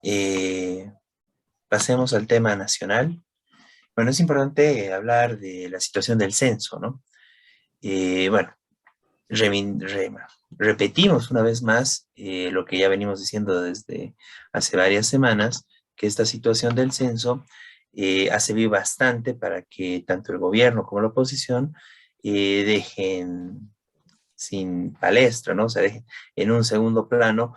Eh, Pasemos al tema nacional. Bueno, es importante hablar de la situación del censo, ¿no? Bueno, remin- re- repetimos una vez más lo que ya venimos diciendo desde hace varias semanas, que esta situación del censo ha servido bastante para que tanto el gobierno como la oposición dejen sin palestra, ¿no? O sea, dejen en un segundo plano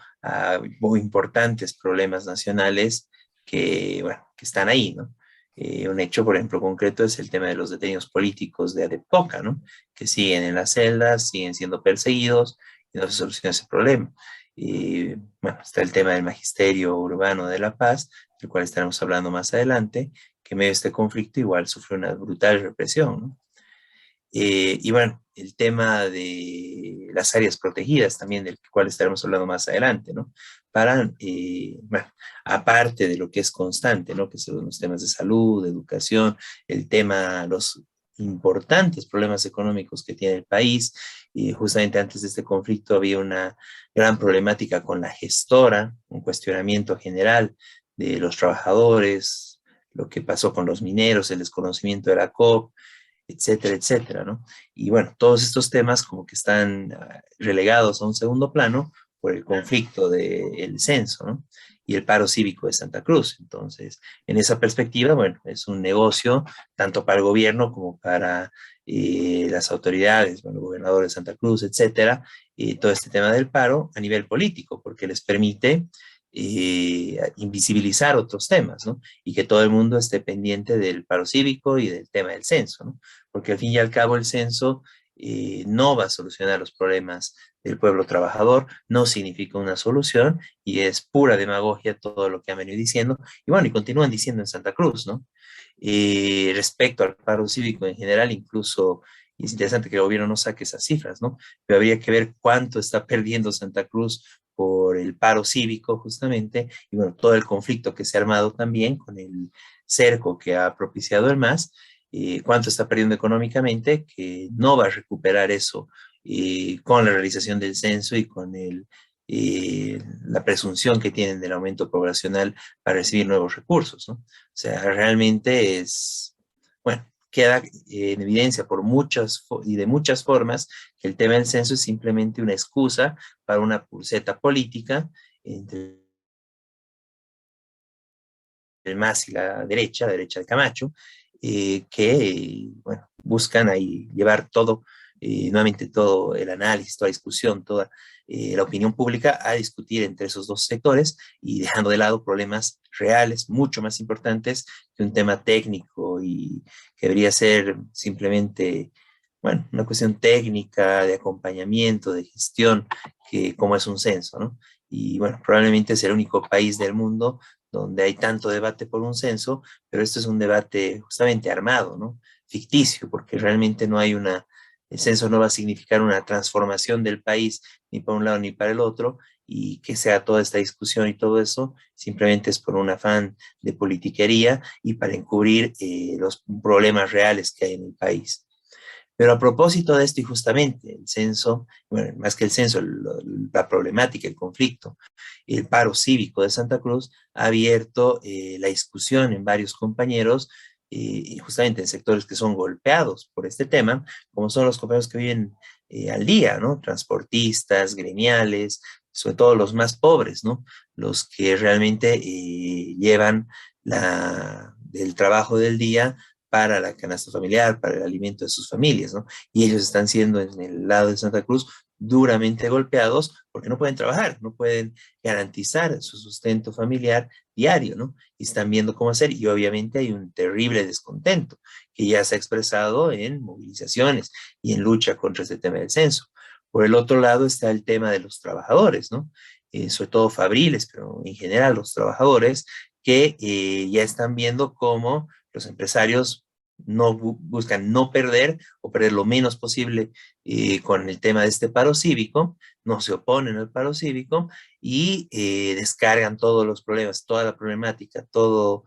muy importantes problemas nacionales que, bueno, que están ahí, ¿no? Un hecho, por ejemplo, concreto es el tema de los detenidos políticos de Adepoca, ¿no? Que siguen en las celdas, siguen siendo perseguidos y no se soluciona ese problema. Bueno, está el tema del magisterio urbano de La Paz, del cual estaremos hablando más adelante, que en medio de este conflicto igual sufre una brutal represión, ¿no? Y bueno, el tema de las áreas protegidas también, del cual estaremos hablando más adelante, ¿no? Para, bueno, aparte de lo que es constante, ¿no? Que son los temas de salud, de educación, el tema, los importantes problemas económicos que tiene el país. Y justamente antes de este conflicto había una gran problemática con la gestora, un cuestionamiento general de los trabajadores, lo que pasó con los mineros, el desconocimiento de la COP, etcétera, etcétera, ¿no? Y bueno, todos estos temas como que están relegados a un segundo plano por el conflicto del censo, ¿no? Y el paro cívico de Santa Cruz. Entonces, en esa perspectiva, bueno, es un negocio tanto para el gobierno como para las autoridades, bueno, el gobernador de Santa Cruz, etcétera, todo este tema del paro a nivel político, porque les permite invisibilizar otros temas, ¿no? Y que todo el mundo esté pendiente del paro cívico y del tema del censo, ¿no? Porque al fin y al cabo el censo no va a solucionar los problemas del pueblo trabajador, no significa una solución y es pura demagogia todo lo que han venido diciendo. Y bueno, y continúan diciendo en Santa Cruz, ¿no? Respecto al paro cívico en general, incluso y es interesante que el gobierno no saque esas cifras, ¿no? Pero habría que ver cuánto está perdiendo Santa Cruz por el paro cívico, justamente, y bueno, todo el conflicto que se ha armado también con el cerco que ha propiciado el MAS, cuánto está perdiendo económicamente, que no va a recuperar eso con la realización del censo y con la presunción que tienen del aumento poblacional para recibir nuevos recursos, ¿no? O sea, realmente es, bueno, queda en evidencia por muchas y de muchas formas que el tema del censo es simplemente una excusa para una pulseta política entre el MAS y la derecha de Camacho, que, bueno, buscan ahí llevar todo, nuevamente todo el análisis, toda la discusión, toda la opinión pública a discutir entre esos dos sectores y dejando de lado problemas reales, mucho más importantes que un tema técnico y que debería ser simplemente, bueno, una cuestión técnica, de acompañamiento, de gestión, que como es un censo, ¿no? Y bueno, probablemente es el único país del mundo donde hay tanto debate por un censo, pero esto es un debate justamente armado, ¿no? Ficticio, porque realmente no hay el censo no va a significar una transformación del país ni para un lado ni para el otro, y que sea toda esta discusión y todo eso, simplemente es por un afán de politiquería y para encubrir los problemas reales que hay en el país. Pero a propósito de esto y justamente el censo, bueno, más que el censo, la problemática, el conflicto, el paro cívico de Santa Cruz ha abierto la discusión en varios compañeros y justamente en sectores que son golpeados por este tema, como son los compañeros que viven al día, ¿no? Transportistas, gremiales, sobre todo los más pobres, ¿no? Los que realmente llevan el trabajo del día para la canasta familiar, para el alimento de sus familias, ¿no? Y ellos están siendo en el lado de Santa Cruz duramente golpeados porque no pueden trabajar, no pueden garantizar su sustento familiar diario, ¿no? Y están viendo cómo hacer y obviamente hay un terrible descontento que ya se ha expresado en movilizaciones y en lucha contra este tema del censo. Por el otro lado está el tema de los trabajadores, ¿no? Sobre todo fabriles, pero en general los trabajadores que ya están viendo cómo los empresarios no buscan no perder o perder lo menos posible con el tema de este paro cívico, no se oponen al paro cívico y descargan todos los problemas, toda la problemática, todo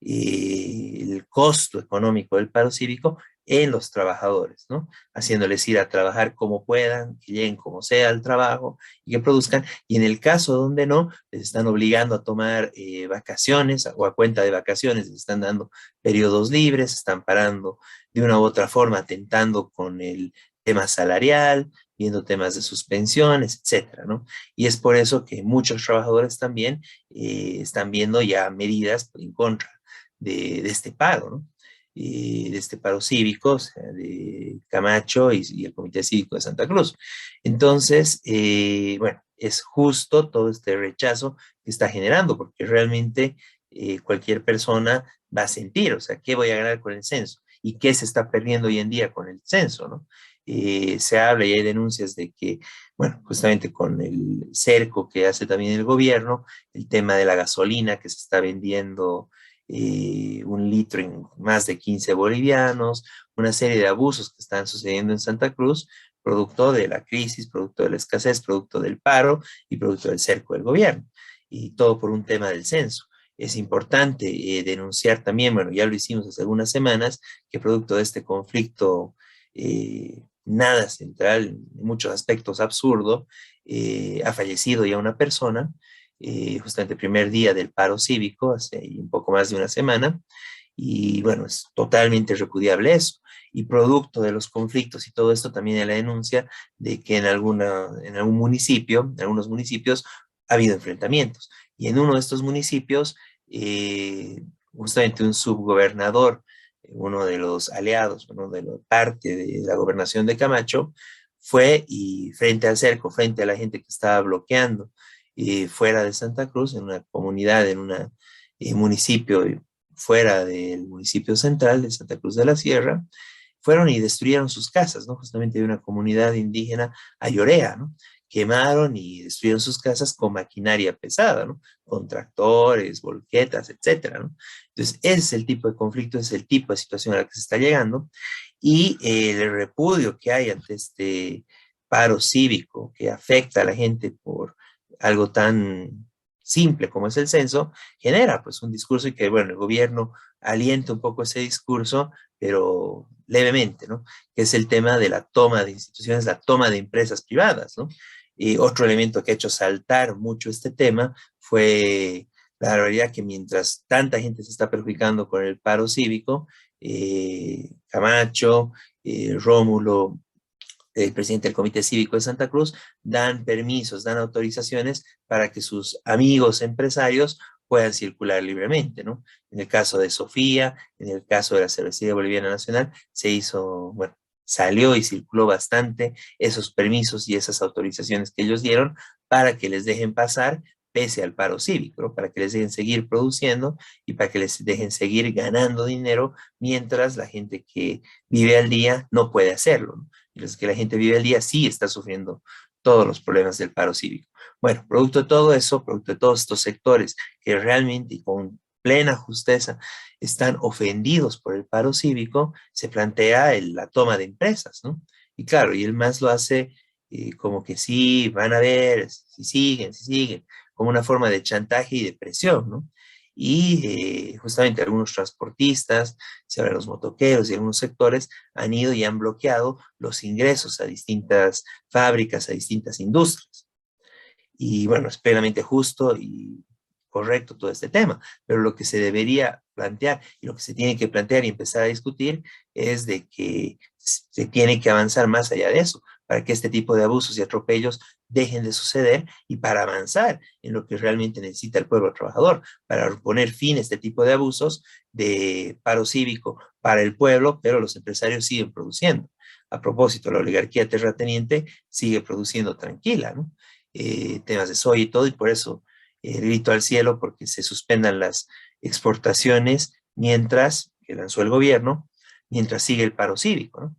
el costo económico del paro cívico en los trabajadores, ¿no? Haciéndoles ir a trabajar como puedan, que lleguen como sea al trabajo y que produzcan. Y en el caso donde no, les están obligando a tomar vacaciones o a cuenta de vacaciones, les están dando periodos libres, están parando de una u otra forma, atentando con el tema salarial, viendo temas de suspensiones, etcétera, ¿no? Y es por eso que muchos trabajadores también están viendo ya medidas en contra de este paro, ¿no? De este paro cívico, o sea, de Camacho y el Comité Cívico de Santa Cruz. Entonces, bueno, es justo todo este rechazo que está generando, porque realmente cualquier persona va a sentir, o sea, ¿qué voy a ganar con el censo? ¿Y qué se está perdiendo hoy en día con el censo, no? Se habla y hay denuncias de que, bueno, justamente con el cerco que hace también el gobierno, el tema de la gasolina que se está vendiendo 1 litro en más de 15 bolivianos, una serie de abusos que están sucediendo en Santa Cruz, producto de la crisis, producto de la escasez, producto del paro y producto del cerco del gobierno. Y todo por un tema del censo. Es importante denunciar también, bueno, ya lo hicimos hace algunas semanas, que producto de este conflicto nada central, en muchos aspectos absurdo, ha fallecido ya una persona, justamente el primer día del paro cívico, hace un poco más de una semana, y bueno, es totalmente repudiable eso. Y producto de los conflictos y todo esto, también hay la denuncia de que en algún municipio, en algunos municipios, ha habido enfrentamientos. Y en uno de estos municipios, justamente un subgobernador, uno de los aliados, uno de la parte de la gobernación de Camacho, fue y frente al cerco, frente a la gente que estaba bloqueando fuera de Santa Cruz, en una comunidad, en un municipio fuera del municipio central de Santa Cruz de la Sierra, fueron y destruyeron sus casas, ¿no? Justamente de una comunidad indígena ayorea, ¿no? Quemaron y destruyeron sus casas con maquinaria pesada, ¿no? Con tractores, volquetas, etcétera, ¿no? Entonces, ese es el tipo de conflicto, es el tipo de situación a la que se está llegando y el repudio que hay ante este paro cívico que afecta a la gente por algo tan simple como es el censo, genera pues un discurso y que, bueno, el gobierno alienta un poco ese discurso, pero levemente, ¿no? Que es el tema de la toma de instituciones, la toma de empresas privadas, ¿no? Y otro elemento que ha hecho saltar mucho este tema fue la realidad que mientras tanta gente se está perjudicando con el paro cívico, Camacho, Rómulo, el presidente del Comité Cívico de Santa Cruz, dan permisos, dan autorizaciones para que sus amigos empresarios puedan circular libremente, ¿no? En el caso de Sofía, en el caso de la Cervecería Boliviana Nacional, se hizo, bueno, salió y circuló bastante esos permisos y esas autorizaciones que ellos dieron para que les dejen pasar pese al paro cívico, ¿no? Para que les dejen seguir produciendo y para que les dejen seguir ganando dinero mientras la gente que vive al día no puede hacerlo, ¿no? Y los que la gente vive al día sí está sufriendo todos los problemas del paro cívico. Bueno, producto de todo eso, producto de todos estos sectores que realmente y con plena justeza están ofendidos por el paro cívico, se plantea la toma de empresas, ¿no? Y claro, y el MAS lo hace como que sí, van a ver, si siguen, como una forma de chantaje y de presión, ¿no? Y justamente algunos transportistas, se habla de los motoqueros y algunos sectores han ido y han bloqueado los ingresos a distintas fábricas, a distintas industrias. Y bueno, es plenamente justo y correcto todo este tema, pero lo que se debería plantear y lo que se tiene que plantear y empezar a discutir es de que se tiene que avanzar más allá de eso, para que este tipo de abusos y atropellos dejen de suceder y para avanzar en lo que realmente necesita el pueblo trabajador, para poner fin a este tipo de abusos de paro cívico para el pueblo, pero los empresarios siguen produciendo. A propósito, la oligarquía terrateniente sigue produciendo tranquila, ¿no? Temas de soya y todo, y por eso grito al cielo porque se suspendan las exportaciones mientras, que lanzó el gobierno, mientras sigue el paro cívico, ¿no?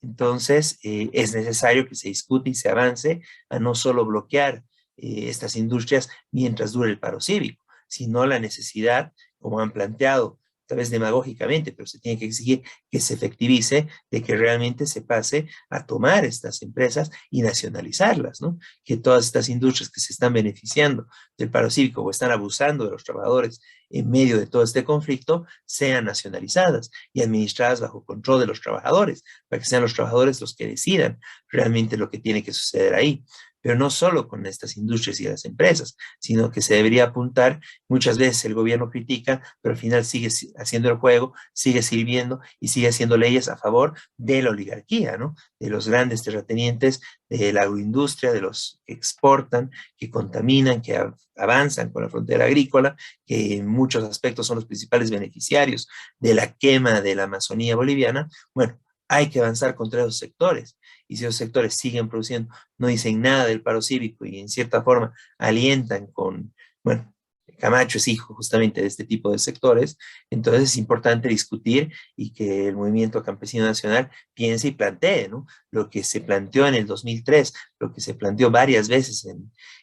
Entonces, es necesario que se discute y se avance a no solo bloquear estas industrias mientras dure el paro cívico, sino la necesidad, como han planteado tal vez demagógicamente, pero se tiene que exigir que se efectivice, de que realmente se pase a tomar estas empresas y nacionalizarlas, ¿no? Que todas estas industrias que se están beneficiando del paro cívico o están abusando de los trabajadores en medio de todo este conflicto sean nacionalizadas y administradas bajo control de los trabajadores, para que sean los trabajadores los que decidan realmente lo que tiene que suceder ahí. Pero no solo con estas industrias y las empresas, sino que se debería apuntar, muchas veces el gobierno critica, pero al final sigue haciendo el juego, sigue sirviendo y sigue haciendo leyes a favor de la oligarquía, ¿no? De los grandes terratenientes, de la agroindustria, de los que exportan, que contaminan, que avanzan con la frontera agrícola, que en muchos aspectos son los principales beneficiarios de la quema de la Amazonía boliviana. Bueno, hay que avanzar contra esos sectores. Y si esos sectores siguen produciendo, no dicen nada del paro cívico y en cierta forma alientan con, bueno, Camacho es hijo justamente de este tipo de sectores, entonces es importante discutir y que el movimiento campesino nacional piense y plantee, ¿no? Lo que se planteó en el 2003, lo que se planteó varias veces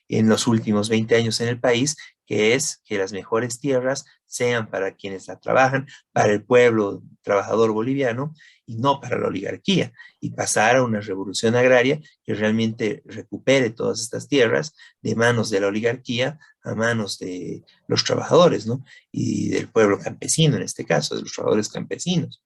en los últimos 20 años en el país, que es que las mejores tierras sean para quienes la trabajan, para el pueblo trabajador boliviano y no para la oligarquía, y pasar a una revolución agraria que realmente recupere todas estas tierras de manos de la oligarquía a manos de los trabajadores, ¿no? Y del pueblo campesino, en este caso, de los trabajadores campesinos.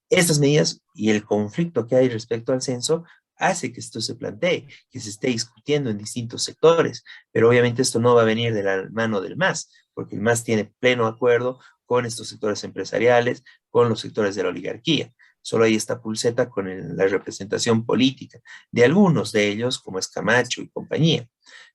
Estas medidas y el conflicto que hay respecto al censo hace que esto se plantee, que se esté discutiendo en distintos sectores, pero obviamente esto no va a venir de la mano del MAS, porque el MAS tiene pleno acuerdo con estos sectores empresariales, con los sectores de la oligarquía. Solo hay esta pulseta con la representación política de algunos de ellos, como es Camacho y compañía.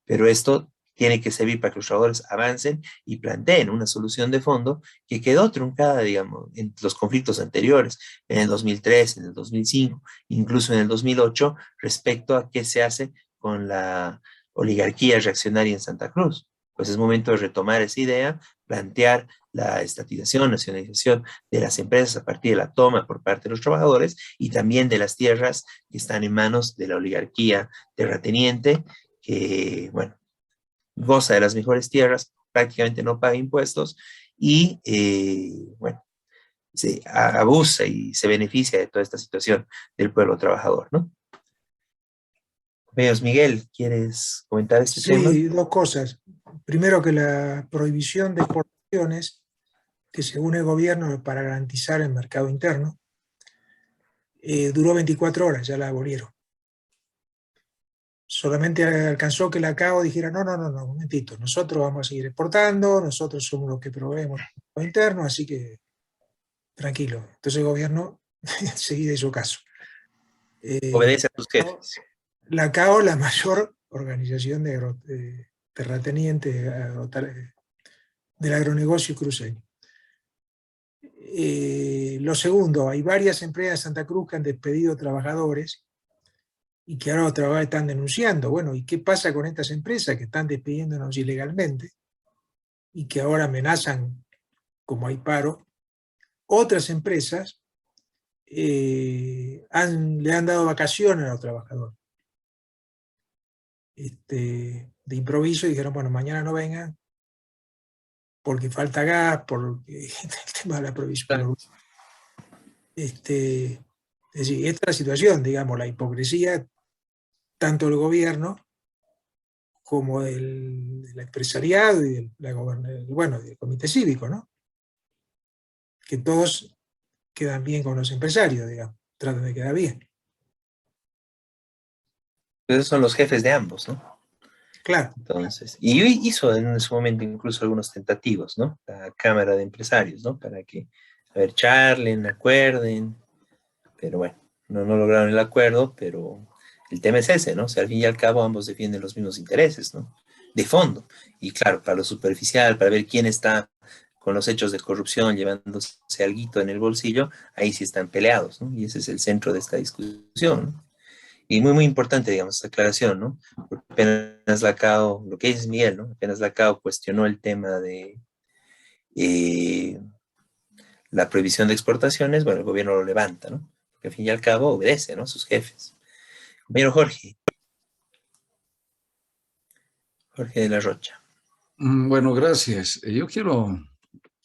Pero esto tiene que servir para que los trabajadores avancen y planteen una solución de fondo que quedó truncada, digamos, en los conflictos anteriores, en el 2003, en el 2005, incluso en el 2008, respecto a qué se hace con la oligarquía reaccionaria en Santa Cruz. Pues es momento de retomar esa idea, plantear la estatización, nacionalización de las empresas a partir de la toma por parte de los trabajadores y también de las tierras que están en manos de la oligarquía terrateniente, que, bueno, goza de las mejores tierras, prácticamente no paga impuestos y, bueno, se abusa y se beneficia de toda esta situación del pueblo trabajador, ¿no? Compañeros, Miguel, ¿quieres comentar este tema? Sí, dos cosas. Primero, que la prohibición de exportaciones, que según el gobierno para garantizar el mercado interno, duró 24 horas, ya la abolieron. Solamente alcanzó que la CAO dijera, no, no, no, no, un momentito, nosotros vamos a seguir exportando, nosotros somos los que proveemos el mercado interno, así que tranquilo. Entonces el gobierno enseguida hizo caso. Obedece a tus CAO, jefes. la CAO, la mayor organización de terratenientes del agronegocio cruceño. Lo segundo, hay varias empresas de Santa Cruz que han despedido trabajadores y que ahora los trabajadores están denunciando. Bueno, ¿y qué pasa con estas empresas que están despidiéndonos ilegalmente y que ahora amenazan, como hay paro? Otras empresas le han dado vacaciones a los trabajadores. De improviso dijeron, bueno, mañana no vengan porque falta gas, por el tema de la provisión. Es decir, esta es la situación, digamos, la hipocresía tanto del gobierno como del empresariado y bueno, del comité cívico, ¿no? Que todos quedan bien con los empresarios, digamos, tratan de quedar bien. Esos son los jefes de ambos, ¿no? Claro, Entonces, y hizo en su momento incluso algunos tentativos, ¿no? La Cámara de Empresarios, ¿no? Para que, a ver, charlen, acuerden, pero bueno, no lograron el acuerdo, pero el tema es ese, ¿no? O sea, al fin y al cabo ambos defienden los mismos intereses, ¿no? De fondo. Y claro, para lo superficial, para ver quién está con los hechos de corrupción llevándose alguito en el bolsillo, ahí sí están peleados, ¿no? Y ese es el centro de esta discusión, ¿no? Y muy, muy importante, digamos, esta aclaración, ¿no? Porque apenas la CAO, lo que dice Miguel, ¿no? Apenas la CAO cuestionó el tema de eh, la prohibición de exportaciones, bueno, el gobierno lo levanta, ¿no? Porque al fin y al cabo obedece, ¿no? A sus jefes. Compañero Jorge de la Rocha. Bueno, gracias. Yo quiero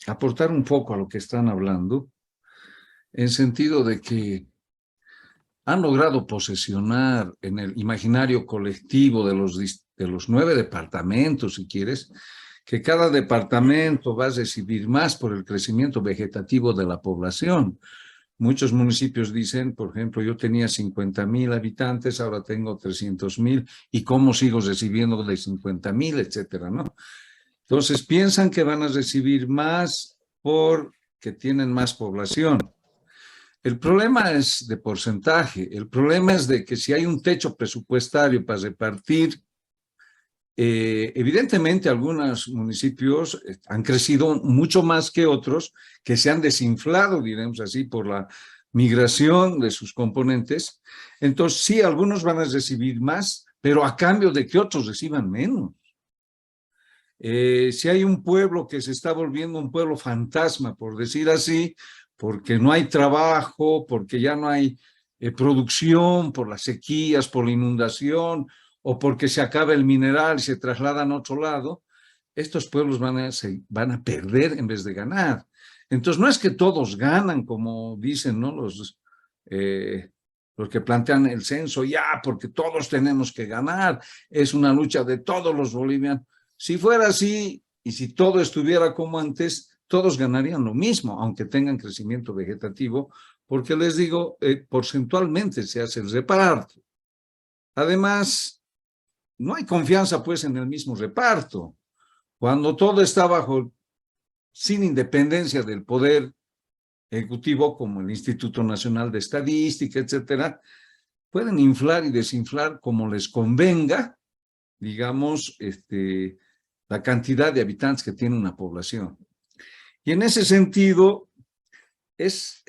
aportar un poco a lo que están hablando, en sentido de que han logrado posesionar en el imaginario colectivo de los 9 departamentos, si quieres, que cada departamento va a recibir más por el crecimiento vegetativo de la población. Muchos municipios dicen, por ejemplo, yo tenía 50,000 habitantes, ahora tengo 300,000, ¿y cómo sigo recibiendo de 50,000, etcétera, ¿no? Entonces piensan que van a recibir más porque tienen más población. El problema es de porcentaje. El problema es de que si hay un techo presupuestario para repartir, evidentemente algunos municipios han crecido mucho más que otros, que se han desinflado, diremos así, por la migración de sus componentes. Entonces, sí, algunos van a recibir más, pero a cambio de que otros reciban menos. Si hay un pueblo que se está volviendo un pueblo fantasma, por decir así, porque no hay trabajo, porque ya no hay producción, por las sequías, por la inundación, o porque se acaba el mineral y se trasladan a otro lado, estos pueblos van a perder en vez de ganar. Entonces, no es que todos ganan, como dicen, ¿no? Los que plantean el censo, ya, porque todos tenemos que ganar, es una lucha de todos los bolivianos. Si fuera así, y si todo estuviera como antes, todos ganarían lo mismo, aunque tengan crecimiento vegetativo, porque les digo, porcentualmente se hace el reparto. Además, no hay confianza pues en el mismo reparto. Cuando todo está sin independencia del poder ejecutivo, como el Instituto Nacional de Estadística, etcétera, pueden inflar y desinflar como les convenga, digamos, la cantidad de habitantes que tiene una población. Y en ese sentido, es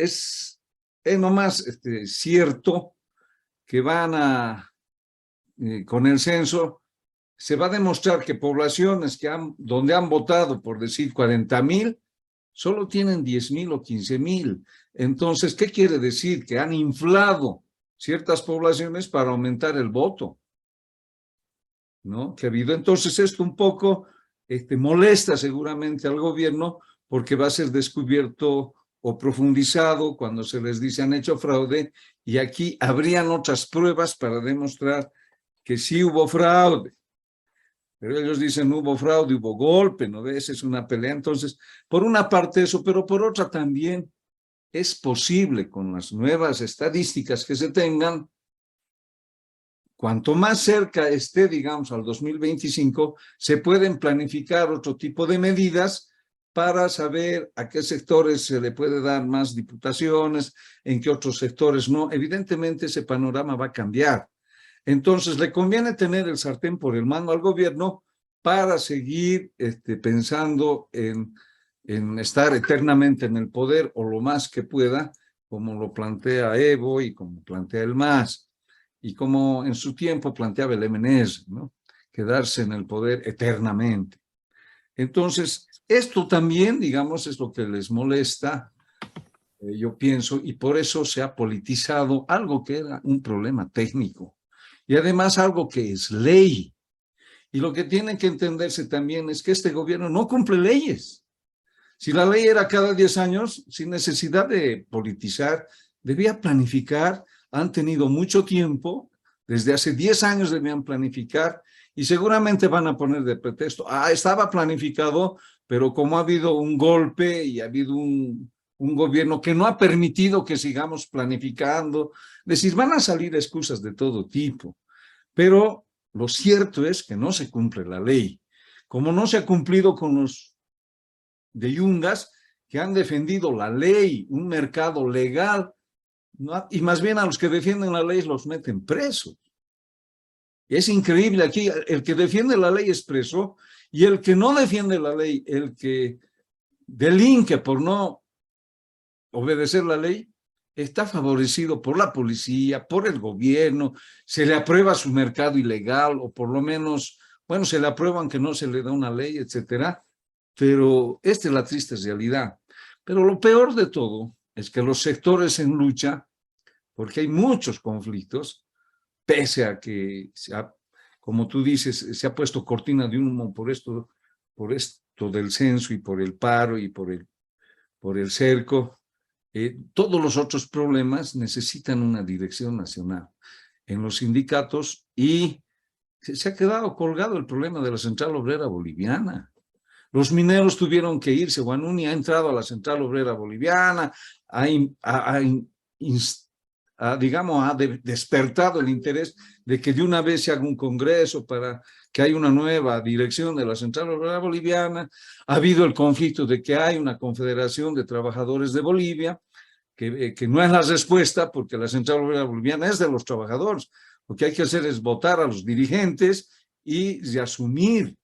nomás cierto que con el censo, se va a demostrar que poblaciones donde han votado, por decir 40,000, solo tienen 10,000 o 15,000. Entonces, ¿qué quiere decir? Que han inflado ciertas poblaciones para aumentar el voto, ¿no? Que ha habido. Entonces, esto un poco molesta seguramente al gobierno, porque va a ser descubierto o profundizado cuando se les dice han hecho fraude, y aquí habrían otras pruebas para demostrar que sí hubo fraude. Pero ellos dicen hubo fraude, hubo golpe, ¿no ves? Es una pelea. Entonces, por una parte eso, pero por otra también es posible con las nuevas estadísticas que se tengan, cuanto más cerca esté, digamos, al 2025, se pueden planificar otro tipo de medidas para saber a qué sectores se le puede dar más diputaciones, en qué otros sectores no. Evidentemente ese panorama va a cambiar. Entonces le conviene tener el sartén por el mango al gobierno para seguir pensando en estar eternamente en el poder o lo más que pueda, como lo plantea Evo y como plantea el MAS, y como en su tiempo planteaba el MNS, ¿no? Quedarse en el poder eternamente. Entonces, esto también, digamos, es lo que les molesta, yo pienso, y por eso se ha politizado algo que era un problema técnico, y además algo que es ley. Y lo que tiene que entenderse también es que este gobierno no cumple leyes. Si la ley era cada 10 años, sin necesidad de politizar, debía planificar. Han tenido mucho tiempo, desde hace 10 años debían planificar, y seguramente van a poner de pretexto, estaba planificado, pero como ha habido un golpe y ha habido un gobierno que no ha permitido que sigamos planificando, es decir, van a salir excusas de todo tipo, pero lo cierto es que no se cumple la ley. Como no se ha cumplido con los de Yungas, que han defendido la ley, un mercado legal, ¿no? Y más bien a los que defienden la ley los meten presos. Es increíble, aquí el que defiende la ley es preso, y el que no defiende la ley, el que delinque por no obedecer la ley, está favorecido por la policía, por el gobierno, se le aprueba su mercado ilegal, o por lo menos, bueno, se le aprueba aunque no se le da una ley, etcétera. Pero esta es la triste realidad. Pero lo peor de todo es que los sectores en lucha, porque hay muchos conflictos, pese a que, como tú dices, se ha puesto cortina de humo por estos producto del censo y por el paro y por el cerco, todos los otros problemas necesitan una dirección nacional en los sindicatos y se ha quedado colgado el problema de la Central Obrera Boliviana. Los mineros tuvieron que irse. Guanuni ha entrado a la Central Obrera Boliviana, digamos, ha despertado el interés de que de una vez se haga un congreso para que haya una nueva dirección de la Central Obrera Boliviana. Ha habido el conflicto de que hay una Confederación de Trabajadores de Bolivia, que no es la respuesta, porque la Central Obrera Boliviana es de los trabajadores. Lo que hay que hacer es votar a los dirigentes y asumir,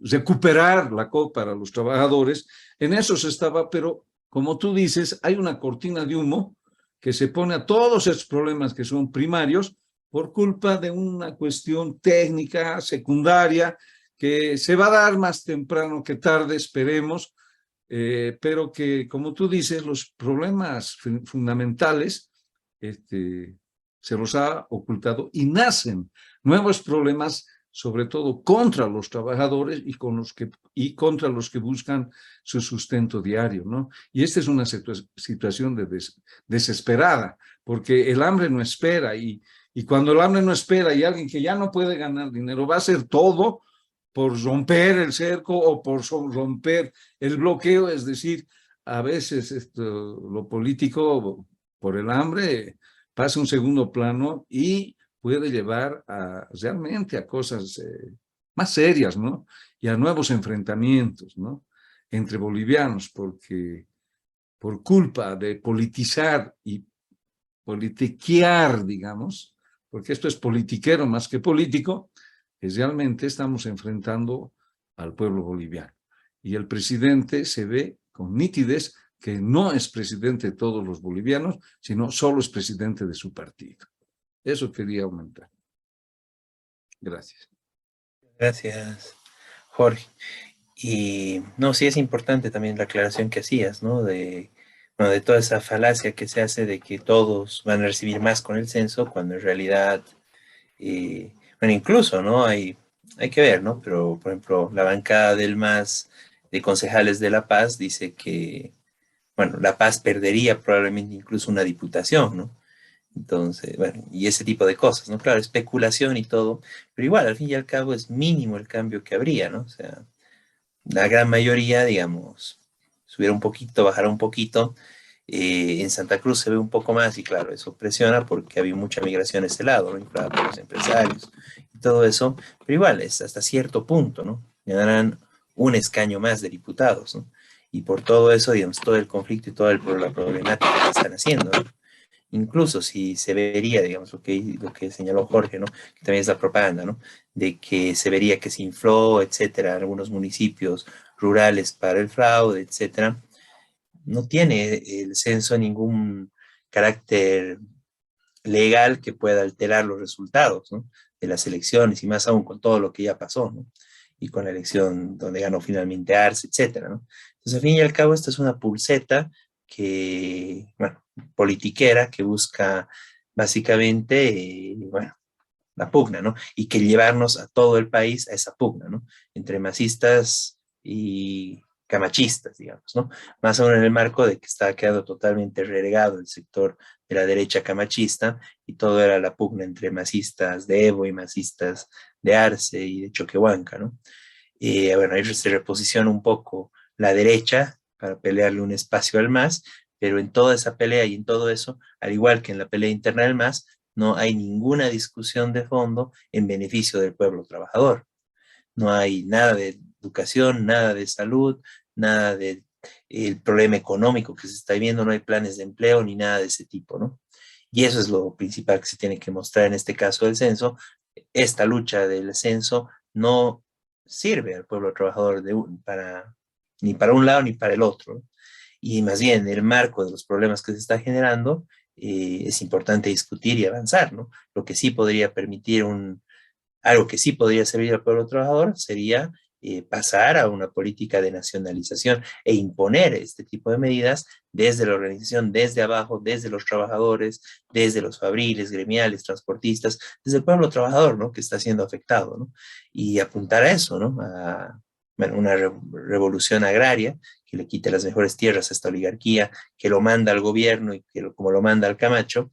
recuperar la COP para los trabajadores. En eso se estaba, pero como tú dices, hay una cortina de humo que se pone a todos esos problemas que son primarios por culpa de una cuestión técnica, secundaria, que se va a dar más temprano que tarde, esperemos, pero que, como tú dices, los problemas fundamentales se los ha ocultado y nacen nuevos problemas, sobre todo contra los trabajadores y contra los que buscan su sustento diario, ¿no? Y esta es una situación desesperada, porque el hambre no espera, y cuando el hambre no espera y alguien que ya no puede ganar dinero va a hacer todo por romper el cerco o por romper el bloqueo. Es decir, a veces lo político por el hambre pasa a un segundo plano y puede llevar realmente a cosas más serias, ¿no? Y a nuevos enfrentamientos, ¿no? Entre bolivianos, porque por culpa de politizar y politiquear, digamos, porque esto es politiquero más que político, realmente estamos enfrentando al pueblo boliviano. Y el presidente se ve con nitidez que no es presidente de todos los bolivianos, sino solo es presidente de su partido. Eso quería aumentar. Gracias. Gracias, Jorge. Y no, sí es importante también la aclaración que hacías, ¿no? Bueno, de toda esa falacia que se hace de que todos van a recibir más con el censo, cuando en realidad, bueno, incluso, ¿no? Hay que ver, ¿no? Pero, por ejemplo, la bancada del MAS de concejales de La Paz dice que, bueno, La Paz perdería probablemente incluso una diputación, ¿no? Entonces, bueno, y ese tipo de cosas, ¿no? Claro, especulación y todo, pero igual, al fin y al cabo, es mínimo el cambio que habría, ¿no? O sea, la gran mayoría, digamos, subiera un poquito, bajara un poquito. En Santa Cruz se ve un poco más y claro, eso presiona porque había mucha migración a ese lado, ¿no? Inflada por los empresarios y todo eso, pero igual es hasta cierto punto, ¿no? Ganarán un escaño más de diputados, ¿no? Y por todo eso, digamos, todo el conflicto y toda la problemática que están haciendo, ¿no? Incluso si se vería, digamos, lo que señaló Jorge, ¿no? Que también es la propaganda, ¿no? De que se vería que se infló, etcétera, algunos municipios rurales para el fraude, etcétera. No tiene el censo ningún carácter legal que pueda alterar los resultados, ¿no? De las elecciones, y más aún con todo lo que ya pasó, ¿no? Y con la elección donde ganó finalmente Arce, etcétera, ¿no? Entonces, al fin y al cabo, esta es una pulseta que, bueno, politiquera, que busca básicamente, bueno, la pugna, ¿no? Y que llevarnos a todo el país a esa pugna, ¿no? Entre masistas y camachistas, digamos, ¿no? Más aún en el marco de que estaba quedando totalmente relegado el sector de la derecha camachista y todo era la pugna entre masistas de Evo y masistas de Arce y de Choquehuanca, ¿no? Bueno, ahí se reposiciona un poco la derecha para pelearle un espacio al MAS, pero en toda esa pelea y en todo eso, al igual que en la pelea interna del MAS, no hay ninguna discusión de fondo en beneficio del pueblo trabajador. No hay nada de educación, nada de salud, nada de el problema económico que se está viendo, no hay planes de empleo ni nada de ese tipo, ¿no? Y eso es lo principal que se tiene que mostrar en este caso del censo. Esta lucha del censo no sirve al pueblo trabajador ni para un lado ni para el otro, ¿no? Y más bien en el marco de los problemas que se está generando, es importante discutir y avanzar, ¿no? Lo que sí podría permitir algo que sí podría servir al pueblo trabajador sería pasar a una política de nacionalización e imponer este tipo de medidas desde la organización, desde abajo, desde los trabajadores, desde los fabriles, gremiales, transportistas, desde el pueblo trabajador, ¿no? Que está siendo afectado, ¿no? Y apuntar a eso, ¿no? bueno, una revolución agraria que le quite las mejores tierras a esta oligarquía, que lo manda al gobierno y que como lo manda al Camacho,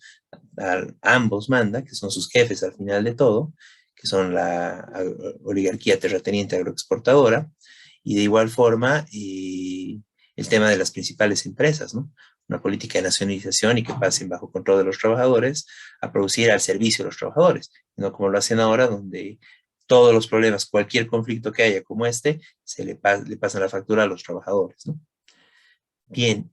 a ambos manda, que son sus jefes al final de todo, que son la oligarquía terrateniente agroexportadora, y de igual forma el tema de las principales empresas, ¿no? Una política de nacionalización y que pasen bajo control de los trabajadores a producir al servicio de los trabajadores, no como lo hacen ahora, donde todos los problemas, cualquier conflicto que haya como este, le pasan la factura a los trabajadores, ¿no? Bien.